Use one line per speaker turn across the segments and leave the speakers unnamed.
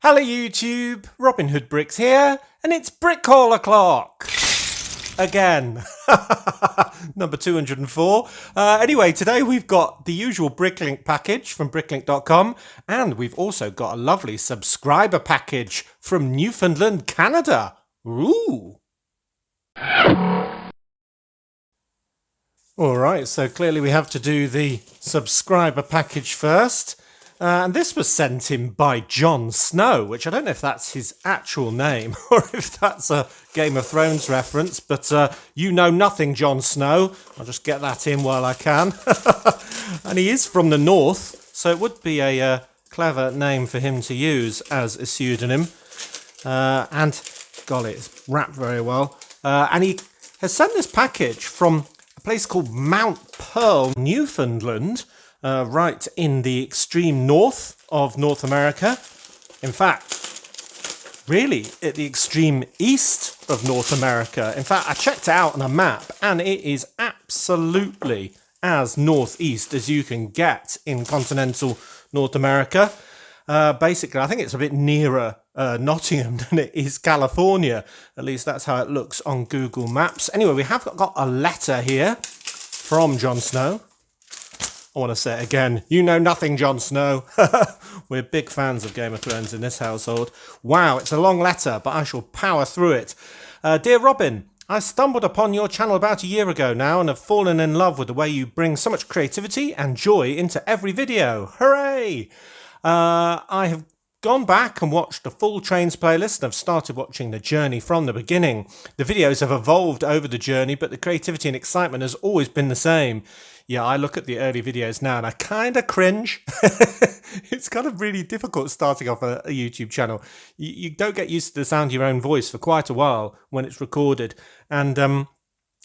Hello YouTube, Robin Hood Bricks here, and it's Brick Call O'Clock! Again. Number 204. Anyway, today we've got the usual Bricklink package from bricklink.com, and we've also got a lovely subscriber package from Newfoundland, Canada. Ooh! Alright, so clearly we have to do the subscriber package first. And this was sent in by Jon Snow, which I don't know if that's his actual name or if that's a Game of Thrones reference, but you know nothing, Jon Snow. I'll just get that in while I can. And he is from the north, so it would be a clever name for him to use as a pseudonym. And, golly, it's wrapped very well. And he has sent this package from a place called Mount Pearl, Newfoundland, right in the extreme north of North America. In fact, really at the extreme east of North America. In fact, I checked it out on a map and it is absolutely as northeast as you can get in continental North America. Basically, I think it's a bit nearer Nottingham than it is California. At least that's how it looks on Google Maps. Anyway, we have got a letter here from Jon Snow. I want to say it again. You know nothing, Jon Snow. We're big fans of Game of Thrones in this household. Wow, it's a long letter, but I shall power through it. Dear Robin, I stumbled upon your channel about a year ago now and have fallen in love with the way you bring so much creativity and joy into every video. Hooray! I have gone back and watched the full Trains playlist and have started watching the journey from the beginning. The videos have evolved over the journey, but the creativity and excitement has always been the same. Yeah, I look at the early videos now and I kind of cringe. It's kind of really difficult starting off a YouTube channel. You don't get used to the sound of your own voice for quite a while when it's recorded. And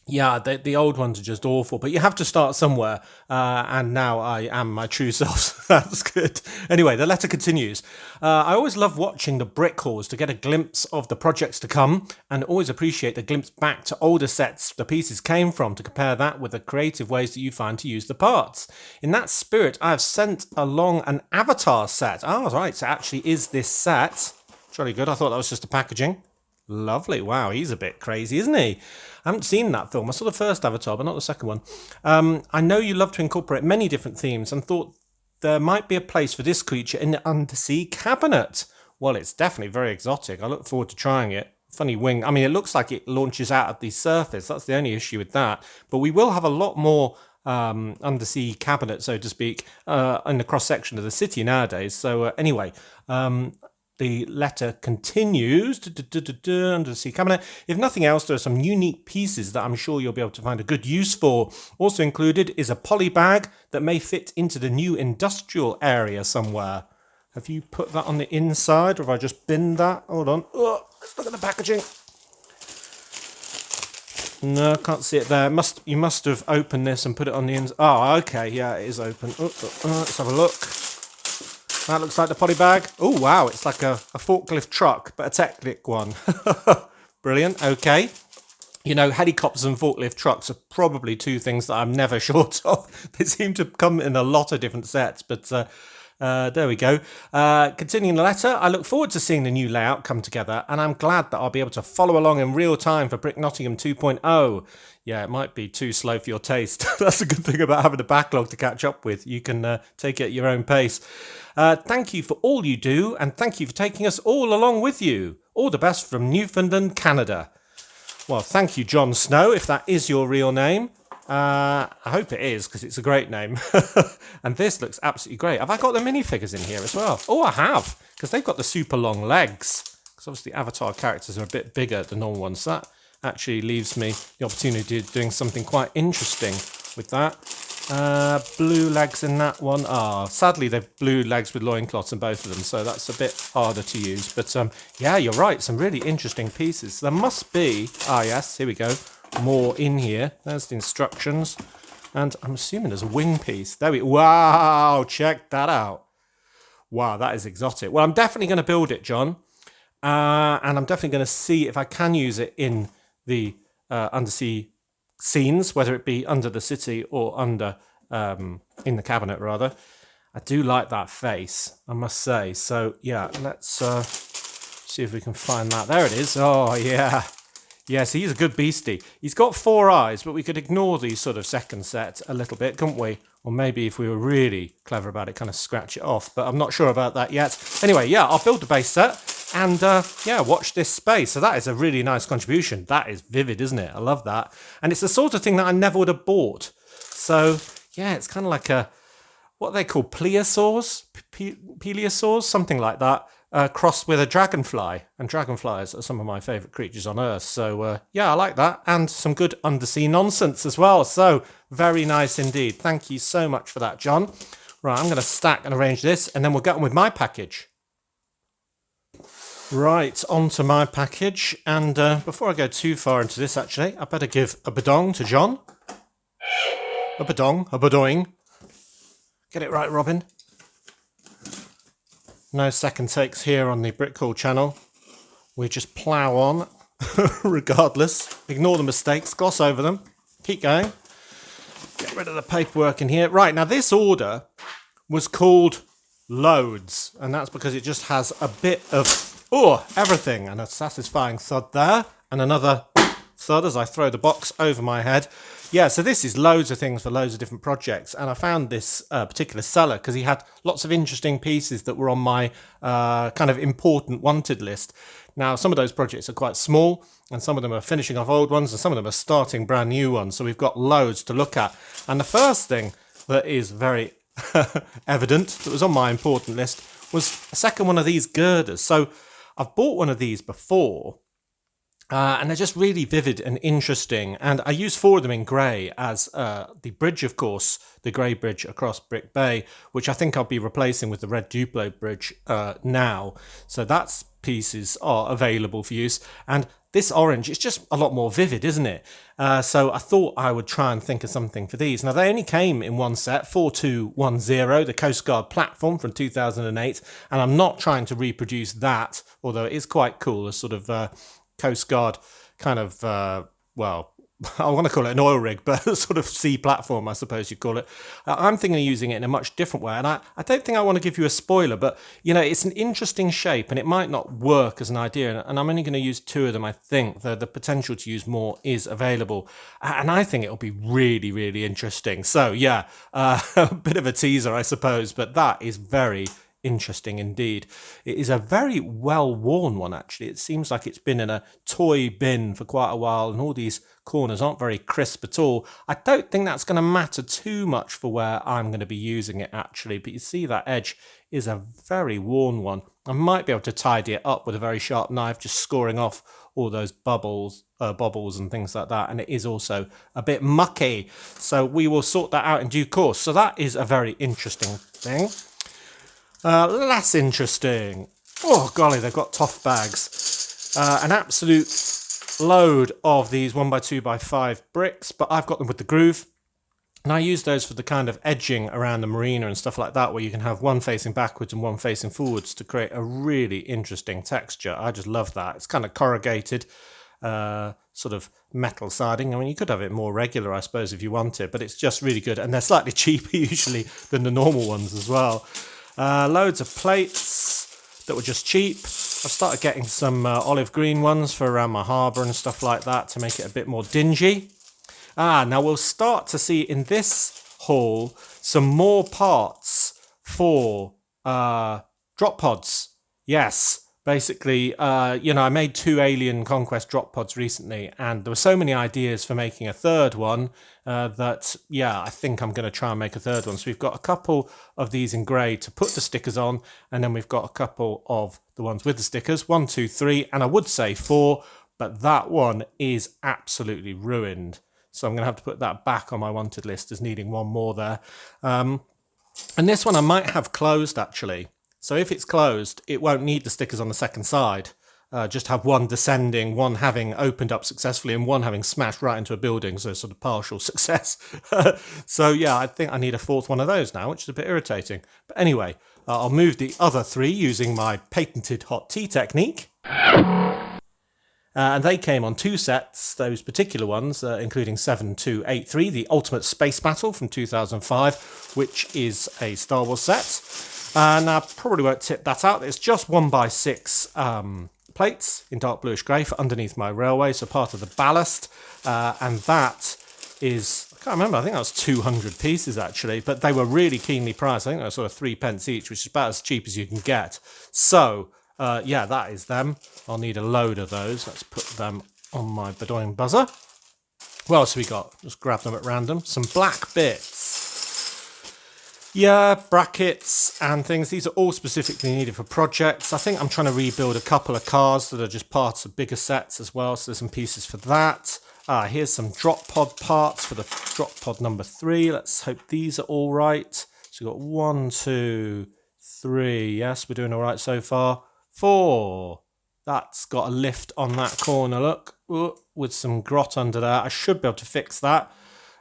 yeah, the old ones are just awful, but you have to start somewhere, and now I am my true self, so that's good. Anyway, the letter continues. I always love watching the brick hauls to get a glimpse of the projects to come, and always appreciate the glimpse back to older sets the pieces came from to compare that with the creative ways that you find to use the parts. In that spirit, I have sent along an Avatar set. Oh, right, so it actually is this set. Jolly good, I thought that was just the packaging. Lovely. Wow, he's a bit crazy, isn't he? I haven't seen that film. I saw the first Avatar, but not the second one. I know you love to incorporate many different themes and thought there might be a place for this creature in the undersea cabinet. Well, it's definitely very exotic. I look forward to trying it. Funny wing. I mean, it looks like it launches out of the surface. That's the only issue with that. But we will have a lot more undersea cabinet, so to speak, in the cross-section of the city nowadays. So anyway... the letter continues, undersea cabinet. If nothing else, there are some unique pieces that I'm sure you'll be able to find a good use for. Also included is a poly bag that may fit into the new industrial area somewhere. Have you put that on the inside, or have I just binned that? Hold on. Oh, let's look at the packaging. No, I can't see it there. You must have opened this and put it on the inside. Oh, okay. Yeah, it is open. Let's have a look. That looks like the poly bag. Oh, wow. It's like a forklift truck, but a Technic one. Brilliant. Okay. You know, helicopters and forklift trucks are probably two things that I'm never short of. They seem to come in a lot of different sets, but there we go. Continuing the letter, I look forward to seeing the new layout come together, and I'm glad that I'll be able to follow along in real time for Brick Nottingham 2.0. Yeah, it might be too slow for your taste. That's a good thing about having a backlog to catch up with. You can take it at your own pace. Thank you for all you do, and thank you for taking us all along with you. All the best from Newfoundland, Canada. Well, thank you, Jon Snow, if that is your real name. I hope it is, because it's a great name. And this looks absolutely great. Have I got the minifigures in here as well? Oh, I have, because they've got the super long legs. Because obviously Avatar characters are a bit bigger than normal ones. So that actually leaves me the opportunity of doing something quite interesting with that. Blue legs in that one. Sadly they've blue legs with loincloths in both of them, so that's a bit harder to use. But yeah, you're right, some really interesting pieces. There must be, yes, here we go, more in here. There's the instructions, and I'm assuming there's a wing piece. Wow, check that out. Wow, that is exotic. Well, I'm definitely going to build it, John, and I'm definitely going to see if I can use it in the undersea scenes, whether it be under the city or under in the cabinet rather. I do like that face, I must say. So yeah, let's see if we can find that. There it is. Oh yeah. Yes, he's a good beastie. He's got 4 eyes, but we could ignore these sort of second set a little bit, couldn't we? Or maybe if we were really clever about it, kind of scratch it off. But I'm not sure about that yet. Anyway, yeah, I'll build the base set and, yeah, watch this space. So that is a really nice contribution. That is vivid, isn't it? I love that. And it's the sort of thing that I never would have bought. So, yeah, it's kind of like a, what they call plesiosaurs? Plesiosaurs? Something like that. Crossed with a dragonfly, and dragonflies are some of my favourite creatures on Earth. So, yeah, I like that, and some good undersea nonsense as well. So, very nice indeed. Thank you so much for that, John. Right, I'm going to stack and arrange this, and then we'll get on with my package. Right, on to my package, and before I go too far into this, actually, I better give a badong to John. A badong, a badoing. Get it right, Robin. No second takes here on the Brickcall channel. We just plough on, regardless. Ignore the mistakes, gloss over them, keep going. Get rid of the paperwork in here. Right, now this order was called Loads, and that's because it just has a bit of, everything, and a satisfying thud there, and another thud as I throw the box over my head. Yeah, so this is loads of things for loads of different projects, and I found this particular seller because he had lots of interesting pieces that were on my kind of important wanted list. Now, some of those projects are quite small, and some of them are finishing off old ones, and some of them are starting brand new ones, so we've got loads to look at. And the first thing that is very evident that was on my important list was a second one of these girders. So I've bought one of these before, and they're just really vivid and interesting. And I use 4 of them in grey as the bridge, of course, the grey bridge across Brick Bay, which I think I'll be replacing with the red Duplo bridge now. So that's pieces are available for use. And this orange is just a lot more vivid, isn't it? So I thought I would try and think of something for these. Now, they only came in one set, 4210, the Coast Guard platform from 2008. And I'm not trying to reproduce that, although it is quite cool, a sort of Coast Guard kind of, well, I want to call it an oil rig, but a sort of sea platform, I suppose you'd call it. I'm thinking of using it in a much different way, and I don't think I want to give you a spoiler, but, you know, it's an interesting shape, and it might not work as an idea, and I'm only going to use 2 of them, I think. The potential to use more is available, and I think it'll be really, really interesting. So, yeah, a bit of a teaser, I suppose, but that is very interesting indeed. It is a very well worn one, actually. It seems like it's been in a toy bin for quite a while, and all these corners aren't very crisp at all. I don't think that's going to matter too much for where I'm going to be using it, actually, but you see that edge is a very worn one. I might be able to tidy it up with a very sharp knife, just scoring off all those bobbles and things like that, and it is also a bit mucky, so we will sort that out in due course. So that is a very interesting thing. Less interesting. Oh, golly, they've got tough bags. An absolute load of these 1x2x5 bricks, but I've got them with the groove. And I use those for the kind of edging around the marina and stuff like that, where you can have one facing backwards and one facing forwards to create a really interesting texture. I just love that. It's kind of corrugated, sort of metal siding. I mean, you could have it more regular, I suppose, if you wanted, but it's just really good. And they're slightly cheaper usually than the normal ones as well. Loads of plates that were just cheap. I've started getting some olive green ones for around my harbour and stuff like that to make it a bit more dingy. Now we'll start to see in this haul some more parts for drop pods. Yes, basically, I made 2 Alien Conquest drop pods recently, and there were so many ideas for making a third one that, yeah, I think I'm going to try and make a third one. So we've got a couple of these in grey to put the stickers on, and then we've got a couple of the ones with the stickers, 1, 2, 3, and I would say 4, but that one is absolutely ruined. So I'm going to have to put that back on my wanted list as needing one more there. And this one I might have closed, actually. So if it's closed, it won't need the stickers on the second side. Just have one descending, one having opened up successfully, and one having smashed right into a building, so sort of partial success. So yeah, I think I need a 4th one of those now, which is a bit irritating. But anyway, I'll move the other 3 using my patented hot tea technique. And they came on 2 sets, those particular ones, including 7283, the Ultimate Space Battle from 2005, which is a Star Wars set. And I probably won't tip that out. It's just 1x6 plates in dark bluish grey for underneath my railway, so part of the ballast. And that is, I can't remember, I think that was 200 pieces actually, but they were really keenly priced. I think they were sort of 3p each, which is about as cheap as you can get. So, yeah, that is them. I'll need a load of those. Let's put them on my Bedoing buzzer. What else have we got? Just grab them at random. Some black bits. Yeah, brackets and things. These are all specifically needed for projects. I think I'm trying to rebuild a couple of cars that are just parts of bigger sets as well. So there's some pieces for that. Here's some drop pod parts for the drop pod number 3. Let's hope these are all right. So we've got 1, 2, 3. Yes, we're doing all right so far. 4. That's got a lift on that corner, look. Ooh, with some grot under there. I should be able to fix that.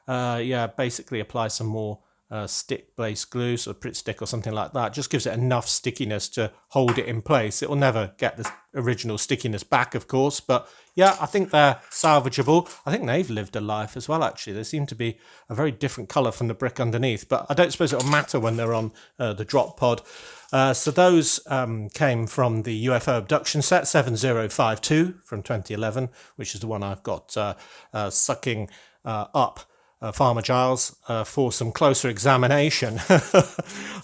Yeah, basically apply some more stick-based glue, so a Pritt stick or something like that. Just gives it enough stickiness to hold it in place. It will never get the original stickiness back, of course, but yeah, I think they're salvageable. I think they've lived a life as well, actually. They seem to be a very different colour from the brick underneath, but I don't suppose it'll matter when they're on the drop pod. So those came from the UFO abduction set 7052 from 2011, which is the one I've got sucking up Farmer Giles for some closer examination.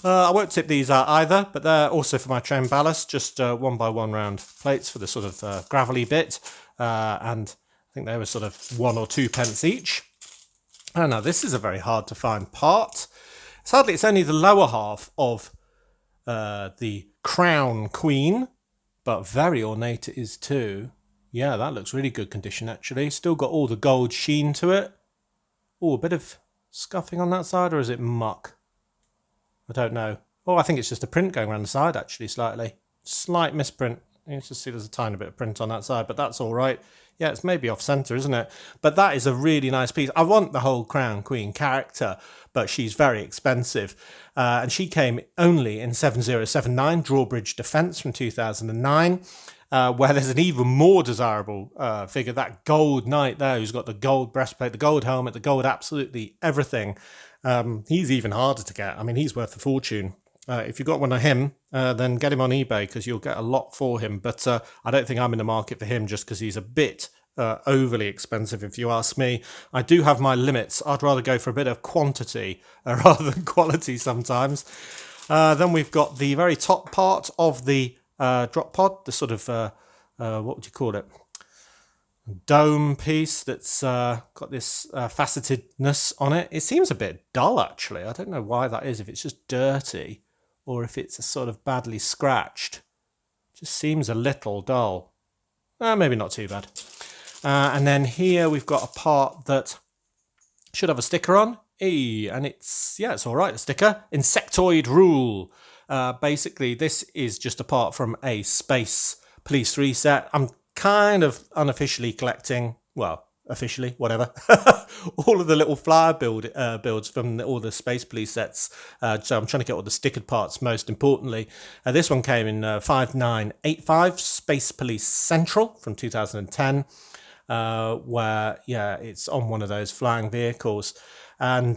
I won't tip these out either, but they're also for my train ballast, just 1x1 round plates for the sort of gravelly bit, and I think they were sort of 1 or 2p each. I don't know, this is a very hard to find part. Sadly, it's only the lower half of the Crown Queen, but very ornate it is too. Yeah, that looks really good condition actually. Still got all the gold sheen to it. Oh, a bit of scuffing on that side, or is it muck? I don't know. Oh, I think it's just a print going around the side, actually, slightly. Slight misprint. You can just see there's a tiny bit of print on that side, but that's all right. Yeah, it's maybe off-centre, isn't it? But that is a really nice piece. I want the whole Crown Queen character, but she's very expensive. And she came only in 7079, Drawbridge Defence from 2009. Where there's an even more desirable figure, that gold knight there who's got the gold breastplate, the gold helmet, the gold absolutely everything. He's even harder to get. I mean, he's worth a fortune. If you've got one of him, then get him on eBay because you'll get a lot for him. But I don't think I'm in the market for him just because he's a bit overly expensive, if you ask me. I do have my limits. I'd rather go for a bit of quantity rather than quality sometimes. Then we've got the very top part of the drop pod, the sort of, what would you call it? Dome piece that's got this facetedness on it. It seems a bit dull, actually. I don't know why that is, if it's just dirty or if it's a sort of badly scratched. Just seems a little dull. Maybe not too bad. And then here we've got a part that should have a sticker on. And it's, yeah, it's all right, a sticker. Insectoid Rule. Basically, this is just a part from a Space Police 3 set. I'm kind of unofficially collecting, well, officially, whatever, all of the little flower builds from all the Space Police sets. So I'm trying to get all the stickered parts, most importantly. This one came in 5985, Space Police Central from 2010, where, yeah, it's on one of those flying vehicles. And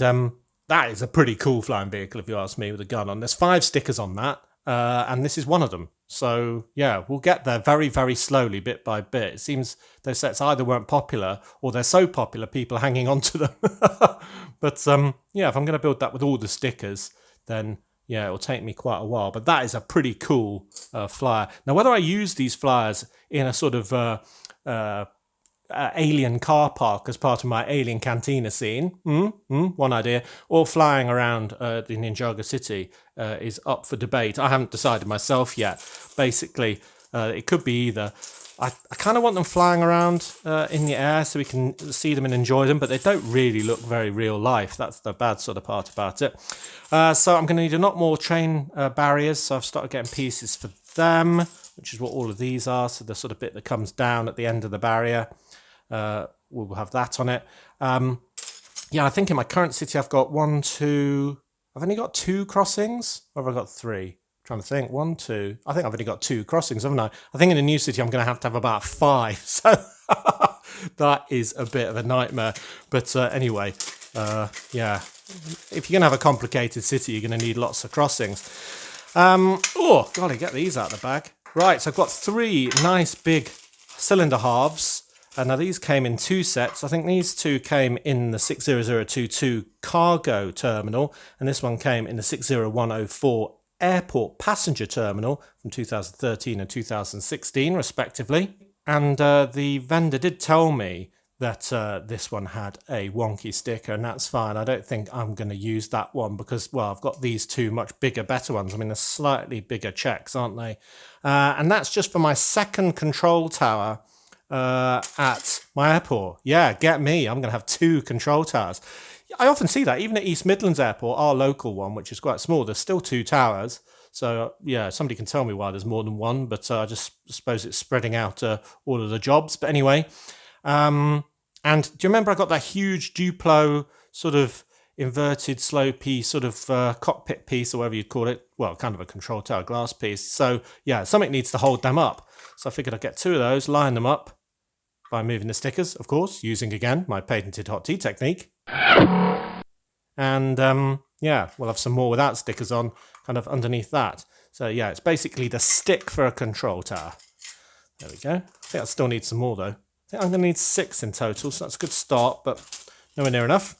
that is a pretty cool flying vehicle, if you ask me, with a gun on. There's 5 stickers on that, and this is one of them. So, yeah, we'll get there very, very slowly, bit by bit. It seems those sets either weren't popular or they're so popular, people are hanging on to them. But, yeah, if I'm going to build that with all the stickers, then, yeah, it'll take me quite a while. But that is a pretty cool flyer. Now, whether I use these flyers in a sort of alien car park as part of my alien cantina scene, one idea, or flying around the Ninjaga city is up for debate. I haven't decided myself yet. Basically, it could be either. I kind of want them flying around in the air so we can see them and enjoy them, but they don't really look very real life. That's the bad sort of part about it. So I'm going to need a lot more train barriers, so I've started getting pieces for them, which is what all of these are. So the sort of bit that comes down at the end of the barrier. We'll have that on it. Yeah, I think in my current city I've got 1, 2... I've only got 2 crossings, or have I got 3? Trying to think, 1, 2. I think I've only got 2 crossings, haven't I? I think in a new city I'm going to have about 5. So that is a bit of a nightmare. But anyway, yeah, if you're going to have a complicated city, you're going to need lots of crossings. Oh, golly, get these out of the bag. Right, so I've got 3 nice big cylinder halves. And now these came in 2 sets. I think these 2 came in the 60022 cargo terminal, and this one came in the 60104 airport passenger terminal from 2013 and 2016 respectively. And the vendor did tell me that this one had a wonky sticker, and that's fine. I don't think I'm going to use that one because, well, I've got these 2 much bigger, better ones. I mean, they're slightly bigger checks, aren't they? And that's just for my second control tower at my airport. Yeah, get me. I'm going to have 2 control towers. I often see that, even at East Midlands Airport, our local one, which is quite small, there's still 2 towers. So, yeah, somebody can tell me why there's more than one, but I just suppose it's spreading out all of the jobs. But anyway, and do you remember I got that huge Duplo sort of inverted slopey sort of cockpit piece, or whatever you'd call it? Well, kind of a control tower glass piece. So, yeah, something needs to hold them up. So I figured I'd get 2 of those, line them up by moving the stickers, of course, using, again, my patented hot tea technique. And, yeah, we'll have some more without stickers on, kind of underneath that. So, yeah, it's basically the stick for a control tower. There we go. I think I still need some more, though. I think I'm going to need 6 in total, so that's a good start, but nowhere near enough.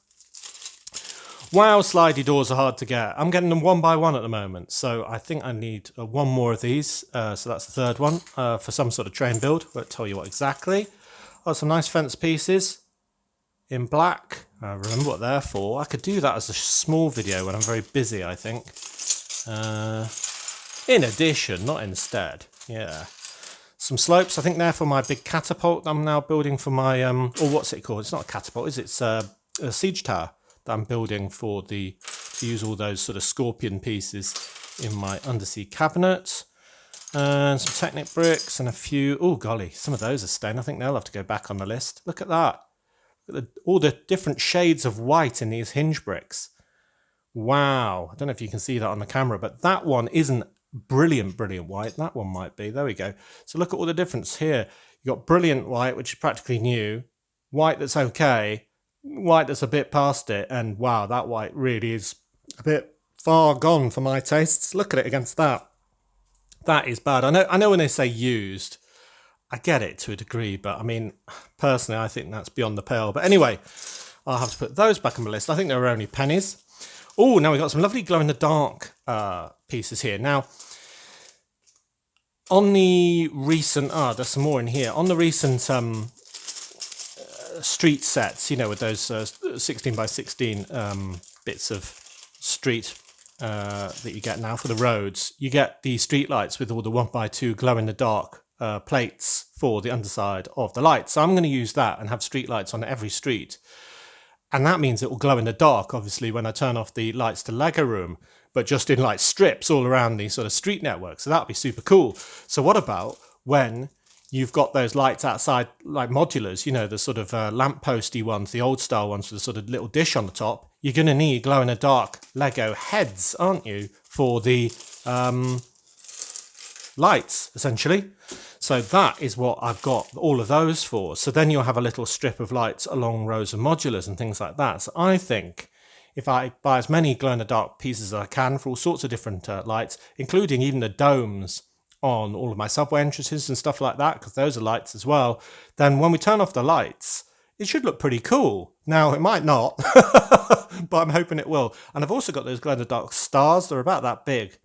Wow, slidey doors are hard to get. I'm getting them 1 by 1 at the moment, so I think I need 1 more of these. So that's the 3rd one for some sort of train build. Won't tell you what exactly. Oh, some nice fence pieces in black. I remember what they're for. I could do that as a small video when I'm very busy, I think. In addition, not instead. Yeah. Some slopes, I think they're for my big catapult I'm now building for my, or what's it called? It's not a catapult, is it? It's a siege tower that I'm building for to use all those sort of scorpion pieces in my undersea cabinet. And some Technic bricks and a few, oh golly, some of those are staying. I think they'll have to go back on the list. Look at that. Look at all the different shades of white in these hinge bricks. Wow. I don't know if you can see that on the camera, but that one isn't brilliant white. That one might be. There we go. So look at all the difference here. You've got brilliant white, which is practically new. White that's okay. White that's a bit past it. And wow, that white really is a bit far gone for my tastes. Look at it against that. That is bad. I know when they say used, I get it to a degree, but I mean, personally, I think that's beyond the pale. But anyway, I'll have to put those back on the list. I think they were only pennies. Oh, now we've got some lovely glow-in-the-dark pieces here. Now, on the recent, there's some more in here. On the recent street sets, you know, with those 16 by 16 bits of street that you get now for the roads, you get the street lights with all the 1x2 glow-in-the-dark plates for the underside of the lights. So I'm going to use that and have street lights on every street. And that means it will glow in the dark, obviously, when I turn off the lights to Lego room, but just in like strips all around the sort of street network. So that'll be super cool. So what about when you've got those lights outside, like modulars, you know, the sort of lampposty ones, the old style ones with the sort of little dish on the top? You're going to need glow in the dark Lego heads, aren't you, for the lights, essentially. So that is what I've got all of those for. So then you'll have a little strip of lights along rows of modulars and things like that. So I think if I buy as many glow-in-the-dark pieces as I can for all sorts of different lights, including even the domes on all of my subway entrances and stuff like that, because those are lights as well, then when we turn off the lights, it should look pretty cool. Now, it might not, but I'm hoping it will. And I've also got those glow-in-the-dark stars. They're about that big.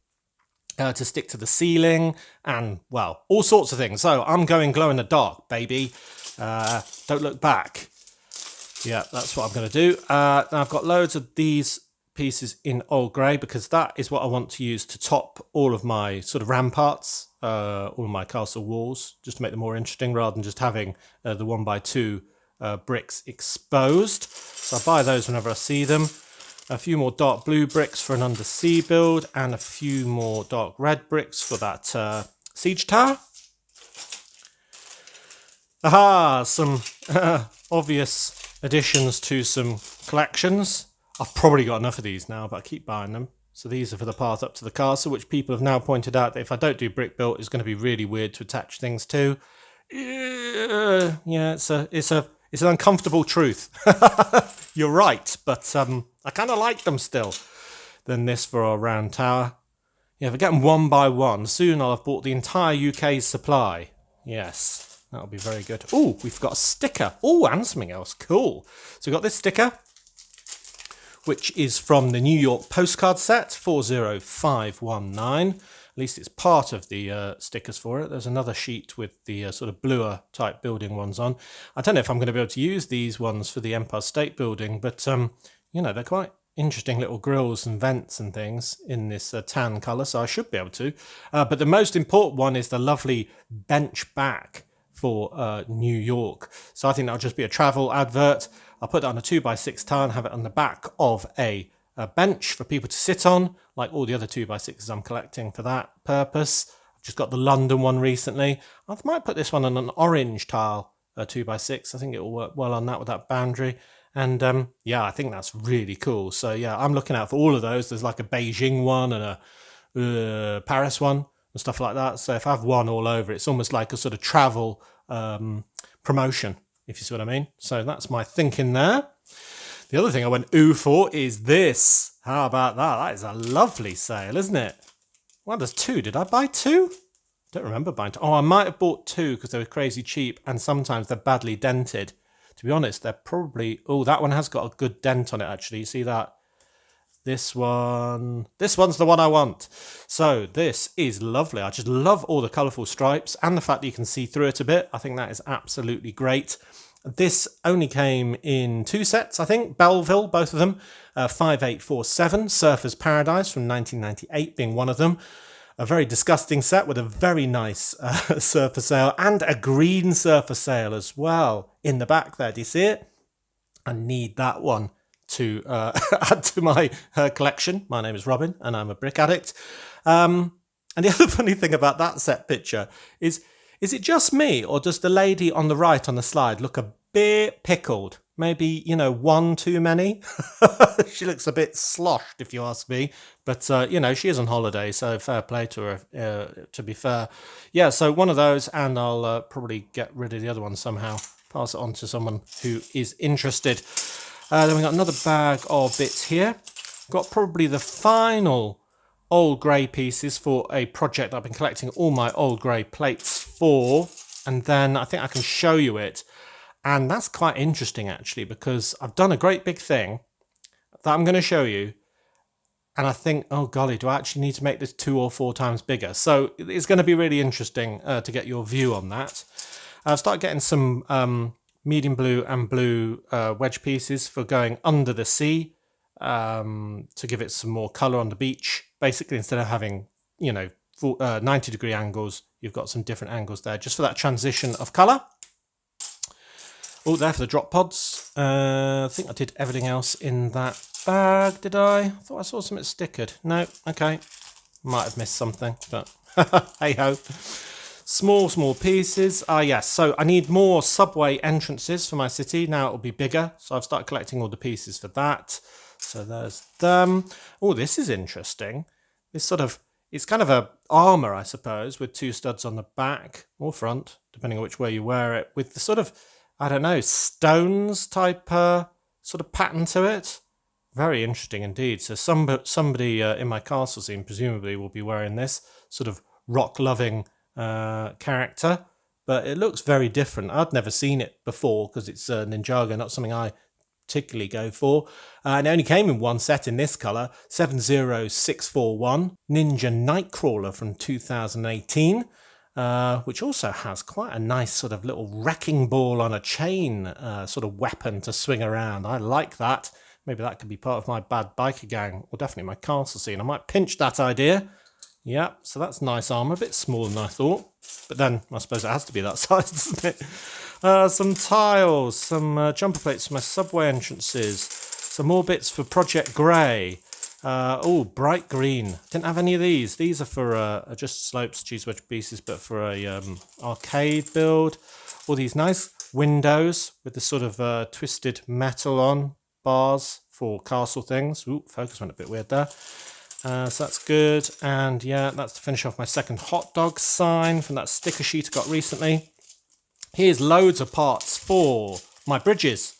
To stick to the ceiling and, well, all sorts of things. So I'm going glow in the dark, baby. Don't look back. Yeah, that's what I'm going to do. Now I've got loads of these pieces in old grey because that is what I want to use to top all of my sort of ramparts, all of my castle walls, just to make them more interesting rather than just having the 1x2 bricks exposed. So I buy those whenever I see them. A few more dark blue bricks for an undersea build, and a few more dark red bricks for that siege tower. Aha, some obvious additions to some collections. I've probably got enough of these now, but I keep buying them. So these are for the path up to the castle, which people have now pointed out that if I don't do brick built, it's going to be really weird to attach things to. Yeah, it's an uncomfortable truth. You're right, but I kind of like them still than this for our round tower. Yeah, if I get them one by one, soon I'll have bought the entire UK's supply. Yes, that'll be very good. Oh, we've got a sticker. Oh, and something else. Cool. So we've got this sticker, which is from the New York postcard set, 40519. At least it's part of the stickers for it. There's another sheet with the sort of bluer type building ones on. I don't know if I'm going to be able to use these ones for the Empire State Building, but, you know, they're quite interesting little grills and vents and things in this tan colour, so I should be able to. But the most important one is the lovely bench back for New York. So I think that'll just be a travel advert. I'll put it on a 2x6 tile and have it on the back of a bench for people to sit on, like all the other 2x6s I'm collecting for that purpose. I've just got the London one recently. I might put this one on an orange tile, 2x6. I think it will work well on that with that boundary. And yeah, I think that's really cool. So yeah, I'm looking out for all of those. There's like a Beijing one and a Paris one and stuff like that. So if I have one all over, it's almost like a sort of travel promotion, if you see what I mean. So that's my thinking there. The other thing I went ooh for is this. How about that? That is a lovely sale, isn't it? Well, there's two. Did I buy two? Don't remember buying two. Oh, I might have bought two because they were crazy cheap, and sometimes they're badly dented. To be honest, they're probably... Oh, that one has got a good dent on it, actually. You see that? This one's the one I want. So this is lovely. I just love all the colourful stripes and the fact that you can see through it a bit. I think that is absolutely great. This only came in two sets, I think. Belleville, both of them. 5847, Surfer's Paradise from 1998 being one of them. A very disgusting set with a very nice surfer sail and a green surfer sail as well in the back there. Do you see it? I need that one to add to my collection. My name is Robin and I'm a brick addict. And the other funny thing about that set picture is it just me, or does the lady on the right on the slide look a bit pickled? Maybe, you know, one too many. She looks a bit sloshed, if you ask me. But, you know, she is on holiday, so fair play to her, to be fair. Yeah, so one of those, and I'll probably get rid of the other one somehow. Pass it on to someone who is interested. Then we got another bag of bits here. Got probably the final old grey pieces for a project I've been collecting all my old grey plates for. And then I think I can show you it. And that's quite interesting, actually, because I've done a great big thing that I'm going to show you. And I think, oh, golly, do I actually need to make this 2 or 4 times bigger? So it's going to be really interesting to get your view on that. I've started getting some medium blue and blue wedge pieces for going under the sea to give it some more colour on the beach. Basically, instead of having, you know, 90-degree angles, you've got some different angles there just for that transition of colour. Oh, there for the drop pods. I think I did everything else in that bag, did I? I thought I saw something stickered. No, okay. Might have missed something, but hey-ho. Small pieces. Yes, so I need more subway entrances for my city. Now it'll be bigger, so I've started collecting all the pieces for that. So there's them. Oh, this is interesting. This sort of, it's kind of a armour, I suppose, with 2 studs on the back or front, depending on which way you wear it, with the sort of, I don't know, stones type sort of pattern to it. Very interesting indeed. So somebody in my castle scene presumably will be wearing this sort of rock-loving character. But it looks very different. I'd never seen it before because it's Ninjago, not something I particularly go for. And it only came in one set in this colour, 70641, Ninja Nightcrawler from 2018. Which also has quite a nice sort of little wrecking ball on a chain sort of weapon to swing around. I like that. Maybe that could be part of my bad biker gang, or definitely my castle scene. I might pinch that idea. Yeah, so that's nice armour, a bit smaller than I thought. But then I suppose it has to be that size, doesn't it? Some tiles, some jumper plates for my subway entrances, some more bits for Project Grey. Oh, bright green. Didn't have any of these. These are for just slopes, cheese wedge pieces, but for a arcade build. All these nice windows with the sort of twisted metal on bars for castle things. Ooh, focus went a bit weird there. So that's good. And yeah, that's to finish off my second hot dog sign from that sticker sheet I got recently. Here's loads of parts for my bridges.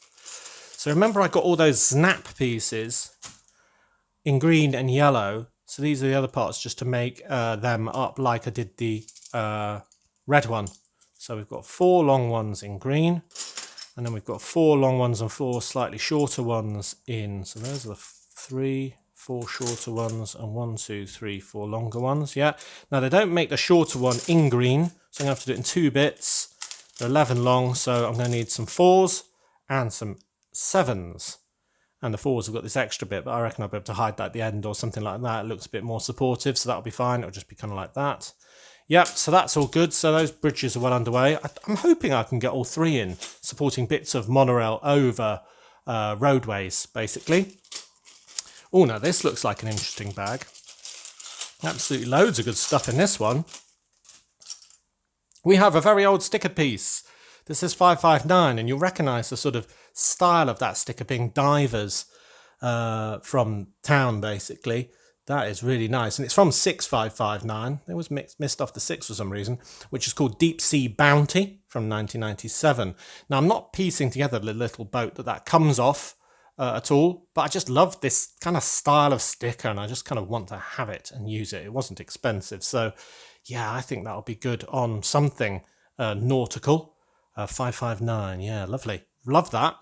So remember I got all those snap pieces in green and yellow. So these are the other parts just to make them up like I did the red one. So we've got 4 long ones in green, and then we've got 4 long ones and 4 slightly shorter ones in. So those are the 3, 4 shorter ones, and 1, 2, 3, 4 longer ones. Yeah. Now they don't make the shorter one in green, so I'm going to have to do it in 2 bits. They're 11 long, so I'm going to need some 4s and some 7s. And the 4s have got this extra bit, but I reckon I'll be able to hide that at the end or something like that. It looks a bit more supportive, so that'll be fine. It'll just be kind of like that. Yep, so that's all good. So those bridges are well underway. I'm hoping I can get all 3 in, supporting bits of monorail over roadways, basically. Oh, now this looks like an interesting bag. Absolutely loads of good stuff in this one. We have a very old sticker piece. This is 559, and you'll recognise the sort of style of that sticker being divers from town, basically. That is really nice. And it's from 6559. It was missed off the 6 for some reason, which is called Deep Sea Bounty from 1997. Now, I'm not piecing together the little boat that comes off at all, but I just love this kind of style of sticker, and I just kind of want to have it and use it. It wasn't expensive. So, yeah, I think that'll be good on something nautical. 559, yeah, lovely. Love that.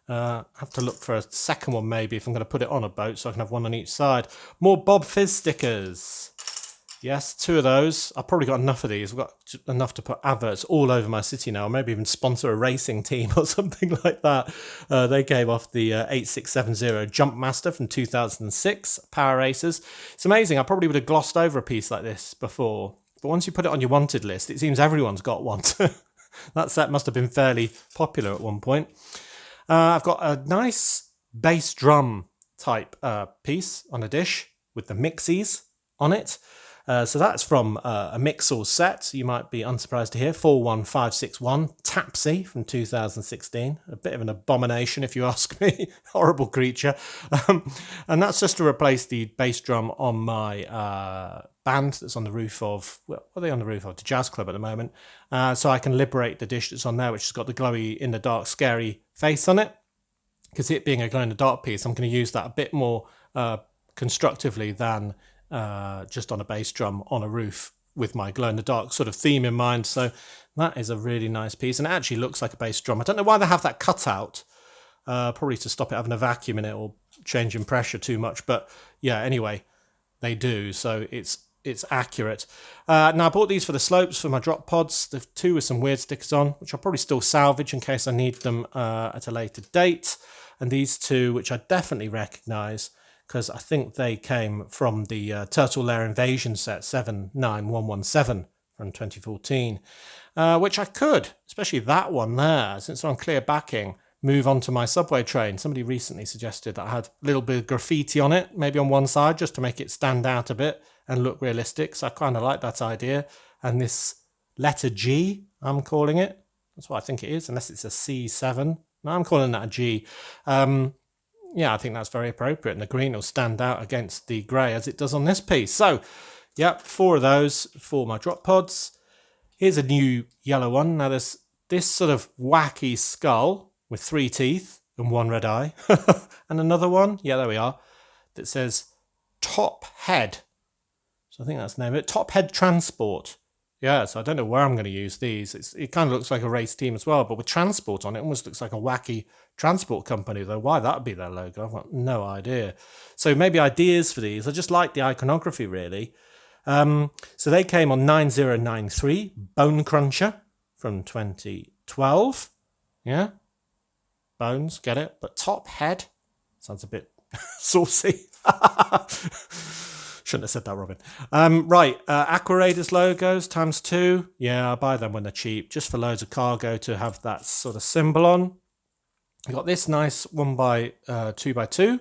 Have to look for a second one maybe if I'm going to put it on a boat so I can have one on each side. More Bob Fizz stickers. Yes, 2 of those. I've probably got enough of these. I've got enough to put adverts all over my city now, or maybe even sponsor a racing team or something like that. They came off the 8670 Jumpmaster from 2006, Power Racers. It's amazing. I probably would have glossed over a piece like this before, but once you put it on your wanted list, it seems everyone's got one. That set must have been fairly popular at one point. I've got a nice bass drum type piece on a dish with the mixies on it. So that's from a Mixel set. You might be unsurprised to hear 41561 Tapsy from 2016. A bit of an abomination, if you ask me. Horrible creature. And that's just to replace the bass drum on my band that's on the roof of, well, what are they on the roof of? The Jazz Club at the moment. So I can liberate the dish that's on there, which has got the glowy in the dark scary face on it. Because it being a glow in the dark piece, I'm going to use that a bit more constructively than just on a bass drum on a roof with my glow in the dark sort of theme in mind. So that is a really nice piece, and it actually looks like a bass drum. I don't know why they have that cutout, probably to stop it having a vacuum in it or changing pressure too much, but yeah, anyway, they do, so it's accurate. Now I bought these for the slopes for my drop pods. The 2 with some weird stickers on, which I'll probably still salvage in case I need them at a later date, and these 2 which I definitely recognise because I think they came from the Turtle Lair Invasion set 79117 from 2014, which I could, especially that one there, since they're on clear backing, move on to my subway train. Somebody recently suggested that I had a little bit of graffiti on it, maybe on one side, just to make it stand out a bit and look realistic. So I kind of like that idea. And this letter G, I'm calling it. That's what I think it is, unless it's a C7. No, I'm calling that a G. Yeah, I think that's very appropriate, and the green will stand out against the grey as it does on this piece. So, yep, 4 of those for my drop pods. Here's a new yellow one. Now there's this sort of wacky skull with 3 teeth and 1 red eye. And another one, yeah, there we are, that says Top Head. So I think that's the name of it. Top Head Transport. Yeah, so I don't know where I'm going to use these. It kind of looks like a race team as well, but with transport on it, almost looks like a wacky transport company, though. Why that would be their logo, I've got no idea. So maybe ideas for these. I just like the iconography, really. So they came on 9093, Bone Cruncher from 2012. Yeah, bones, get it? But Top Head sounds a bit saucy. Shouldn't have said that, Robin. Right, Aqua Raiders logos ×2. Yeah, I buy them when they're cheap, just for loads of cargo to have that sort of symbol on. I got this nice 1x2x2,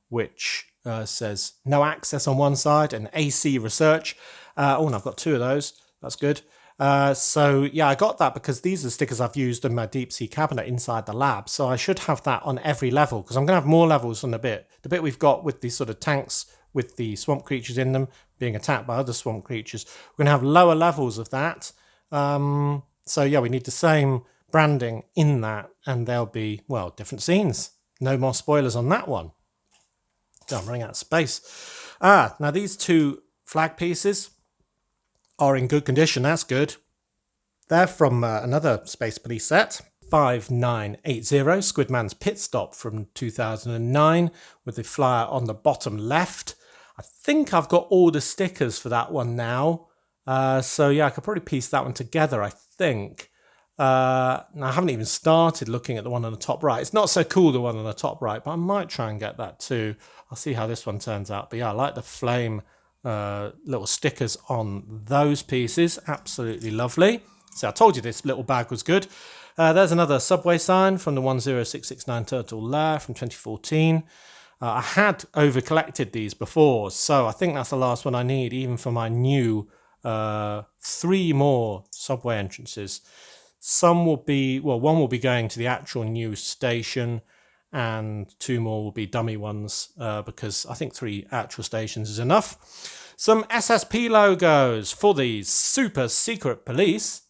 which says no access on one side and AC research. And I've got 2 of those. That's good. So yeah, I got that because these are the stickers I've used in my deep sea cabinet inside the lab. So I should have that on every level because I'm going to have more levels on the bit. The bit we've got with these sort of tanks with the swamp creatures in them being attacked by other swamp creatures. We're going to have lower levels of that. So yeah, we need the same branding in that, and there'll be, well, different scenes. No more spoilers on that one. So I'm running out of space. Now these two flag pieces are in good condition. That's good. They're from another Space Police set, 5980, Squidman's Pit Stop from 2009, with the flyer on the bottom left. I think I've got all the stickers for that one now. So yeah, I could probably piece that one together, I think. Now, I haven't even started looking at the one on the top right. It's not so cool, the one on the top right, but I might try and get that too. I'll see how this one turns out. But yeah, I like the flame little stickers on those pieces. Absolutely lovely. So I told you this little bag was good. There's another subway sign from the 10669 Turtle Lair from 2014. I had over collected these before, so I think that's the last one I need, even for my new 3 more subway entrances. Some will be, well, one will be going to the actual new station, and 2 more will be dummy ones, because I think 3 actual stations is enough. Some SSP logos for the super secret police.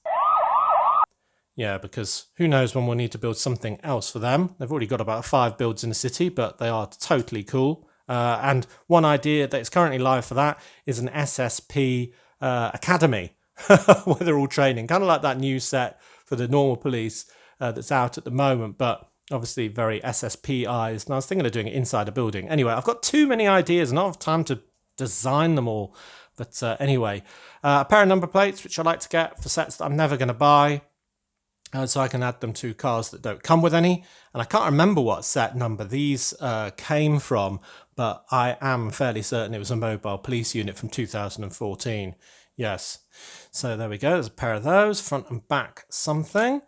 Yeah, because who knows when we'll need to build something else for them. They've already got about 5 builds in the city, but they are totally cool. And one idea that is currently live for that is an SSP Academy, where they're all training. Kind of like that new set for the normal police that's out at the moment, but obviously very SSP-ized. And I was thinking of doing it inside a building. Anyway, I've got too many ideas and not enough time to design them all. But anyway, a pair of number plates, which I like to get for sets that I'm never going to buy. So I can add them to cars that don't come with any. And I can't remember what set number these came from, but I am fairly certain it was a mobile police unit from 2014. Yes. So there we go. There's a pair of those, front and back something.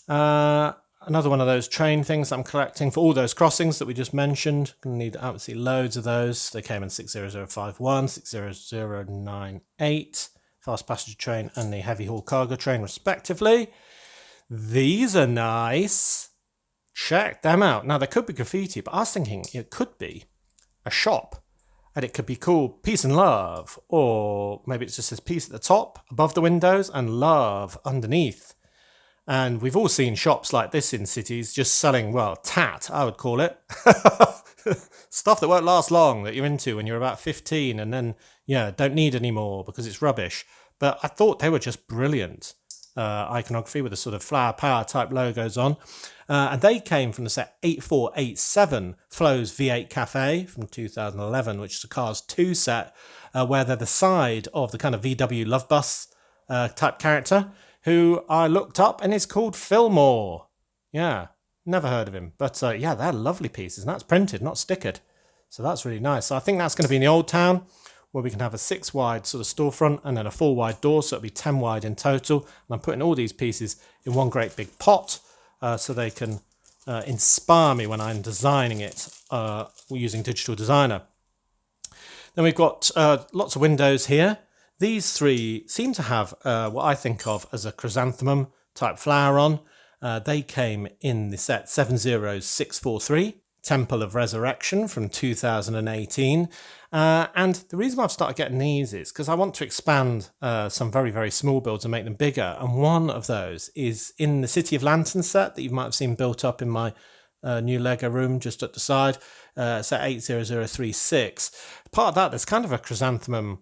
Another one of those train things I'm collecting for all those crossings that we just mentioned. Going to need obviously loads of those. They came in 60051, 60098, fast passenger train and the heavy haul cargo train respectively. These are nice. Check them out. Now, there could be graffiti, but I was thinking it could be a shop, and it could be called Peace and Love, or maybe it just says peace at the top above the windows and love underneath. And we've all seen shops like this in cities just selling, well, tat, I would call it. Stuff that won't last long, that you're into when you're about 15 and then, yeah, don't need anymore because it's rubbish. But I thought they were just brilliant. Iconography with a sort of flower power type logos on. And they came from the set 8487 Flo's V8 Cafe from 2011, which is a Cars 2 set, where they're the side of the kind of VW Love Bus type character, who I looked up and is called Fillmore. Yeah, never heard of him. But yeah, they're lovely pieces, and that's printed, not stickered. So that's really nice. So I think that's going to be in the Old Town, where we can have a 6 wide sort of storefront and then a 4 wide door, so it'll be 10 wide in total. And I'm putting all these pieces in one great big pot, so they can inspire me when I'm designing it using Digital Designer. Then we've got lots of windows here. These 3 seem to have what I think of as a chrysanthemum type flower on. They came in the set 70643. Temple of Resurrection from 2018. And the reason I've started getting these is because I want to expand some very, very small builds and make them bigger. And one of those is in the City of Lantern set that you might have seen built up in my new Lego room just at the side, set 80036. Part of that, there's kind of a chrysanthemum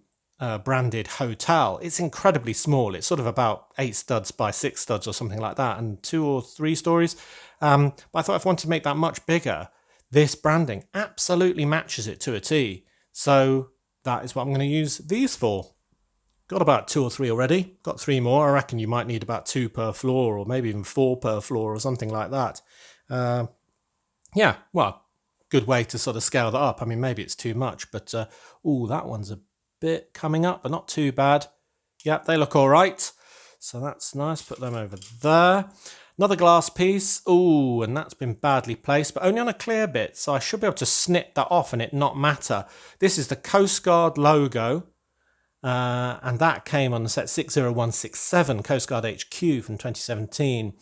branded hotel. It's incredibly small. It's sort of about 8 studs by 6 studs or something like that, and 2 or 3 stories. But I thought if I wanted to make that much bigger, this branding absolutely matches it to a T. So that is what I'm going to use these for. Got about 2 or 3 already. Got 3 more. I reckon you might need about 2 per floor, or maybe even 4 per floor or something like that. Yeah, well, good way to sort of scale that up. I mean, maybe it's too much, but ooh, that one's a bit coming up, but not too bad. Yep, they look all right. So that's nice. Put them over there. Another glass piece. Ooh, and that's been badly placed, but only on a clear bit, so I should be able to snip that off and it not matter. This is the Coast Guard logo, and that came on the set 60167 Coast Guard HQ from 2017,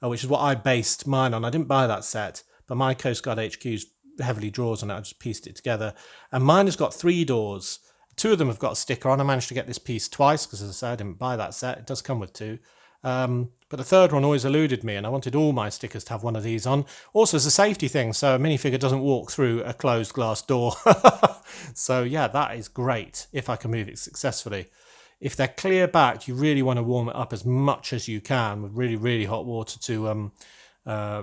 which is what I based mine on. I didn't buy that set, but my Coast Guard HQ is heavily drawers on it. I just pieced it together. And mine has got 3 doors. 2 of them have got a sticker on. I managed to get this piece twice because, as I said, I didn't buy that set. It does come with 2. But the third one always eluded me, and I wanted all my stickers to have one of these on. Also, as a safety thing, so a minifigure doesn't walk through a closed glass door. So yeah, that is great if I can move it successfully. If they're clear backed, you really want to warm it up as much as you can with really, really hot water to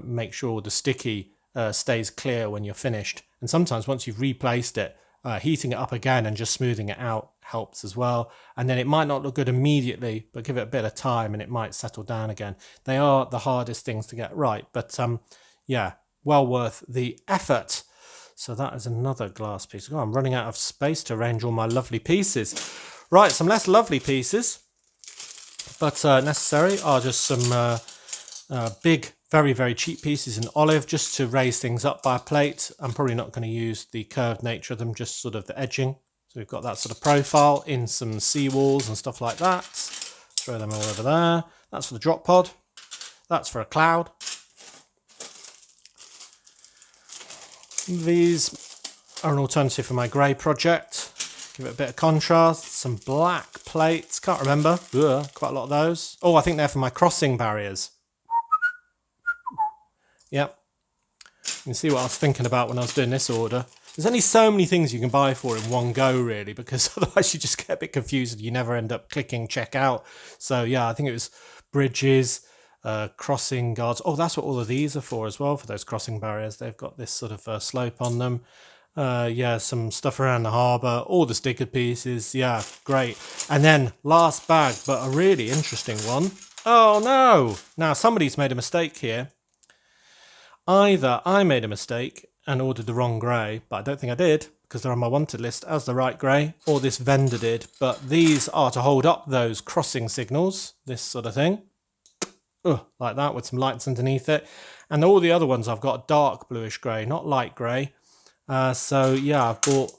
make sure the sticky stays clear when you're finished. And sometimes once you've replaced it, heating it up again and just smoothing it out helps as well. And then it might not look good immediately, but give it a bit of time and it might settle down again. They are the hardest things to get right, but yeah, well worth the effort. So that is another glass piece. Oh, I'm running out of space to arrange all my lovely pieces. Right, some less lovely pieces, but necessary are just some big, very, very cheap pieces in olive, just to raise things up by a plate. I'm probably not going to use the curved nature of them, just sort of the edging. So we've got that sort of profile in some seawalls and stuff like that. Throw them all over there. That's for the drop pod. That's for a cloud. These are an alternative for my grey project. Give it a bit of contrast. Some black plates. Can't remember. Ugh, quite a lot of those. Oh, I think they're for my crossing barriers. Yep. You can see what I was thinking about when I was doing this order. There's only so many things you can buy for in one go, really, because otherwise you just get a bit confused and you never end up clicking check out. So yeah, I think it was bridges, crossing guards. Oh, that's what all of these are for as well, for those crossing barriers. They've got this sort of slope on them. Yeah, some stuff around the harbour, all the sticker pieces. Yeah, great. And then last bag, but a really interesting one. Oh no! Now somebody's made a mistake here. Either I made a mistake and ordered the wrong grey, but I don't think I did because they're on my wanted list as the right grey, or this vendor did. But these are to hold up those crossing signals, this sort of thing. Like that, with some lights underneath it. And all the other ones I've got dark bluish grey, not light grey. So yeah, I've bought,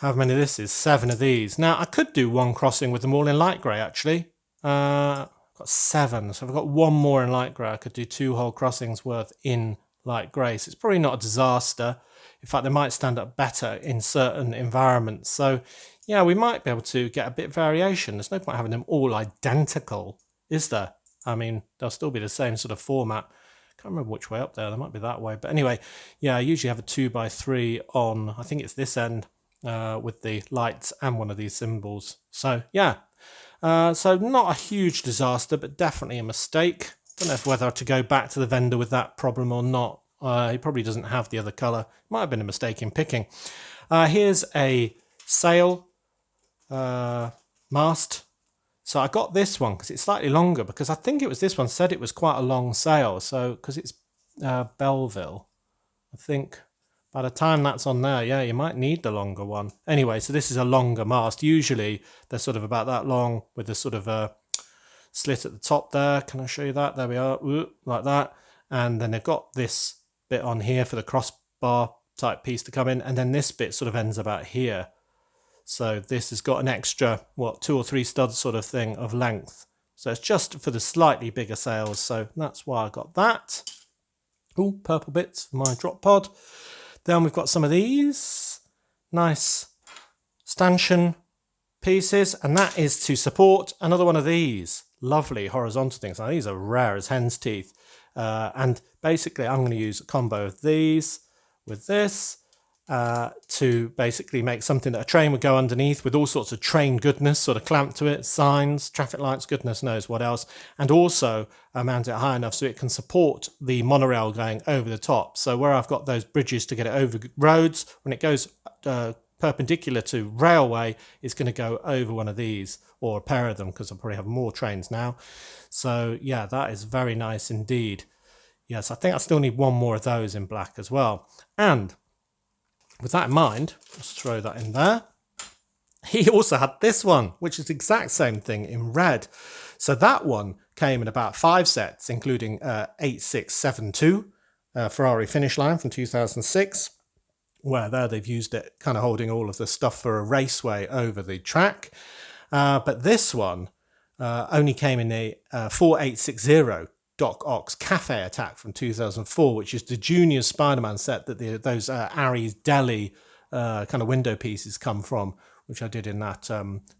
how many this is? 7 of these. Now I could do one crossing with them all in light grey actually. Got 7, so I've got 1 more in light grey. I could do 2 whole crossings worth in light grey, so it's probably not a disaster. In fact, they might stand up better in certain environments. So yeah, we might be able to get a bit of variation. There's no point having them all identical, is there? I mean, they'll still be the same sort of format. Can't remember which way up there. They might be that way, but anyway, yeah, I usually have a 2x3 on, I think it's this end, with the lights and one of these symbols. So yeah. So not a huge disaster, but definitely a mistake. Don't know whether to go back to the vendor with that problem or not. He probably doesn't have the other colour. Might have been a mistake in picking. Here's a sail mast. So I got this one because it's slightly longer, because I think it was this one said it was quite a long sail. So because it's Belleville, I think by the time that's on there, yeah, you might need the longer one. Anyway, so this is a longer mast. Usually they're sort of about that long with the sort of slit at the top there. Can I show you that? There we are, like that. And then they've got this bit on here for the crossbar type piece to come in. And then this bit sort of ends about here. So this has got an extra, 2 or 3 studs sort of thing of length. So it's just for the slightly bigger sails. So that's why I got that. Oh, purple bits for my drop pod. Then we've got some of these nice stanchion pieces, and that is to support another one of these lovely horizontal things. Now these are rare as hen's teeth, and basically I'm going to use a combo of these with this to basically make something that a train would go underneath with all sorts of train goodness sort of clamped to it, signs, traffic lights, goodness knows what else, and also mount it high enough so it can support the monorail going over the top. So where I've got those bridges to get it over roads, when it goes perpendicular to railway, it's going to go over one of these, or a pair of them, because I'll probably have more trains now. So yeah, that is very nice indeed. Yes, I think I still need 1 more of those in black as well. And with that in mind, let's throw that in there. He also had this one, which is the exact same thing in red. So that one came in about 5 sets, including 8672 Ferrari finish line from 2006, where there they've used it kind of holding all of the stuff for a raceway over the track. But this one only came in a 4860 Doc Ock's Cafe Attack from 2004, which is the Junior Spider-Man set that those Ari's Deli kind of window pieces come from, which I did in that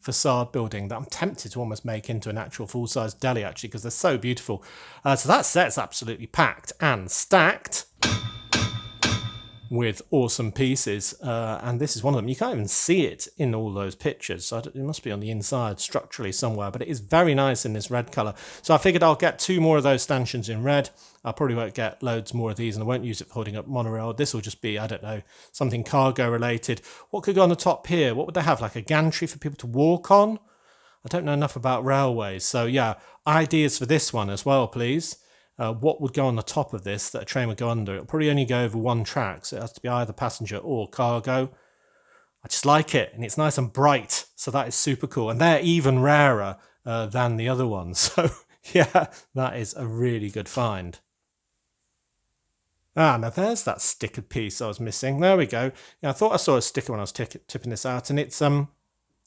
facade building that I'm tempted to almost make into an actual full-size deli, actually, because they're so beautiful. So that set's absolutely packed and stacked with awesome pieces, and this is one of them. You can't even see it in all those pictures, so it must be on the inside structurally somewhere, but it is very nice in this red colour. So I figured I'll get 2 more of those stanchions in red. I probably won't get loads more of these, and I won't use it for holding up monorail. This will just be, I don't know, something cargo related. What could go on the top here? What would they have, like a gantry for people to walk on? I don't know enough about railways, so yeah, ideas for this one as well, please. What would go on the top of this that a train would go under? It'll probably only go over one track, so it has to be either passenger or cargo. I just like it, and it's nice and bright, so that is super cool. And they're even rarer than the other ones, so yeah, that is a really good find. Ah, now there's that stickered piece I was missing. There we go. Yeah, I thought I saw a sticker when I was tipping this out, and it's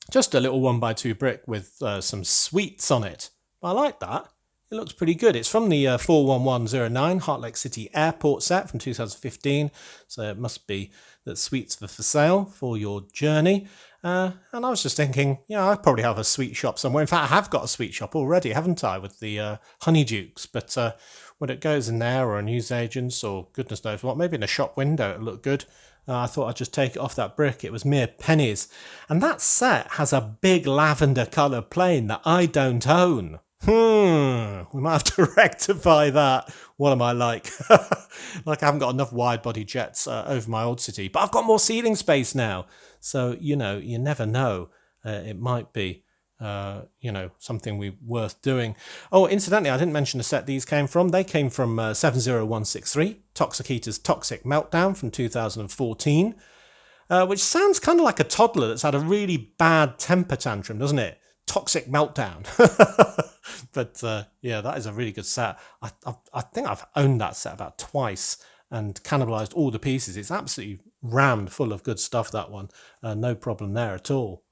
just a little 1x2 brick with some sweets on it. I like that. It looks pretty good. It's from the 41109 Heart Lake City Airport set from 2015. So it must be that sweets are for sale for your journey. And I was just thinking, yeah, I probably have a sweet shop somewhere. In fact, I have got a sweet shop already, haven't I, with the Honeydukes. But when it goes in there, or a newsagent's, or goodness knows what, maybe in a shop window, it'll look good. I thought I'd just take it off that brick. It was mere pennies. And that set has a big lavender coloured plane that I don't own. We might have to rectify that. What am I like? Like I haven't got enough wide-body jets over my old city, but I've got more ceiling space now. So, you know, you never know. It might be, something worth doing. Oh, incidentally, I didn't mention the set these came from. They came from 70163, Toxic Eater's Toxic Meltdown from 2014, which sounds kind of like a toddler that's had a really bad temper tantrum, doesn't it? Toxic Meltdown. But yeah, that is a really good set. I think I've owned that set about twice and cannibalized all the pieces. It's absolutely rammed full of good stuff, that one. No problem there at all.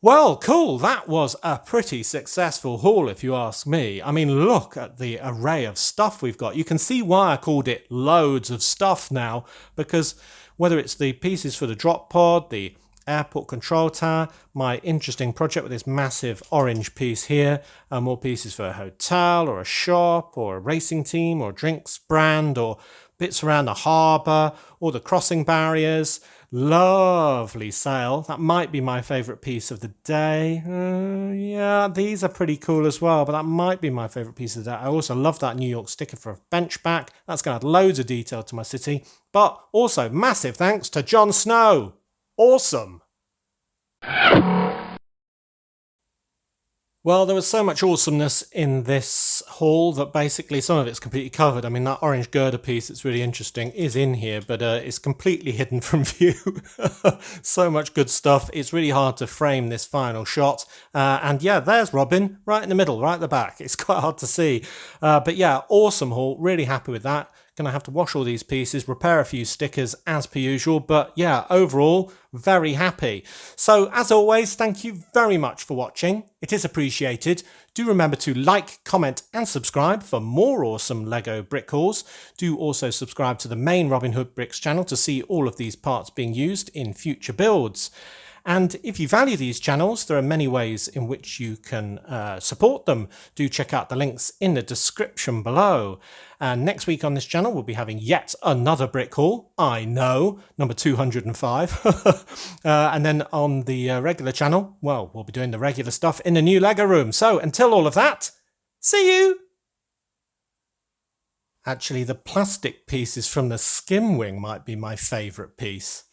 Well, cool. That was a pretty successful haul, if you ask me. I mean, look at the array of stuff we've got. You can see why I called it loads of stuff now, because whether it's the pieces for the drop pod, the airport control tower, my interesting project with this massive orange piece here, and more pieces for a hotel or a shop or a racing team or a drinks brand, or bits around the harbour or the crossing barriers. Lovely sail. That might be my favourite piece of the day. Yeah, these are pretty cool as well, but that might be my favourite piece of the day. I also love that New York sticker for a bench back. That's going to add loads of detail to my city. But also massive thanks to Jon Snow. Awesome. Well, there was so much awesomeness in this haul that basically some of it's completely covered. I mean, that orange girder piece that's really interesting is in here, but it's completely hidden from view. So much good stuff. It's really hard to frame this final shot. And yeah, there's Robin right in the middle, right at the back. It's quite hard to see. But yeah, awesome haul. Really happy with that. Going to have to wash all these pieces, repair a few stickers as per usual, but yeah, overall, very happy. So as always, thank you very much for watching. It is appreciated. Do remember to like, comment and subscribe for more awesome LEGO brick hauls. Do also subscribe to the main Robin Hood Bricks channel to see all of these parts being used in future builds. And if you value these channels, there are many ways in which you can support them. Do check out the links in the description below. And next week on this channel, we'll be having yet another brick haul. I know, number 205. And then on the regular channel, well, we'll be doing the regular stuff in the new LEGO room. So until all of that, see you! Actually, the plastic pieces from the skim wing might be my favourite piece.